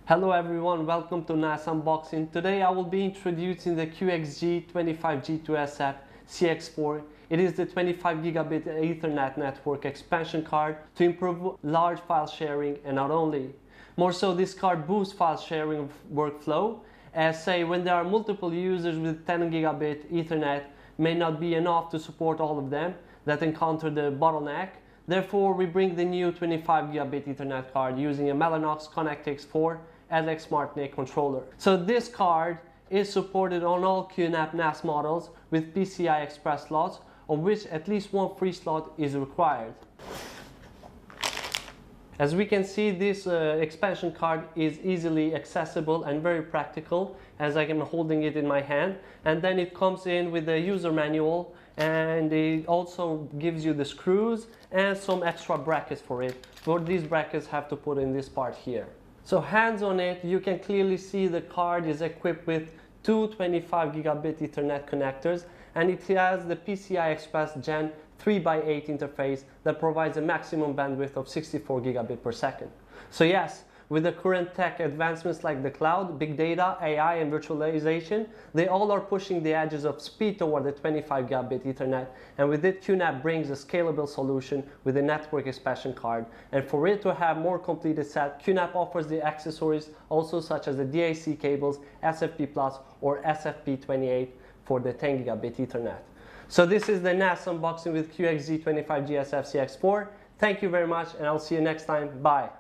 Hello everyone, welcome to NAS Unboxing. Today I will be introducing the QXG-25G2SF-CX4. It is the 25 gigabit Ethernet network expansion card to improve large file sharing, and not only. More so, this card boosts file sharing workflow, as say when there are multiple users with 10 gigabit Ethernet may not be enough to support all of them that encounter the bottleneck. Therefore, we bring the new 25 gigabit Ethernet card using a Mellanox ConnectX Lx SmartNIC controller. So this card is supported on all QNAP NAS models with PCI Express slots, of which at least one free slot is required. As we can see, this expansion card is easily accessible and very practical, as I am holding it in my hand. And then it comes in with a user manual, and it also gives you the screws and some extra brackets for it. For these brackets have to put in this part here. So hands on it, you can clearly see the card is equipped with two 25 gigabit Ethernet connectors, and it has the PCI Express Gen 3x8 interface that provides a maximum bandwidth of 64 gigabit per second. So yes, with the current tech advancements like the cloud, big data, AI and virtualization, they all are pushing the edges of speed toward the 25 gigabit Ethernet, and with it QNAP brings a scalable solution with a network expansion card. And for it to have more completed set, QNAP offers the accessories also such as the DAC cables, SFP Plus or SFP28 for the 10 gigabit Ethernet. So this is the NAS unboxing with QXG-25G2SF-CX4. Thank you very much, and I'll see you next time. Bye.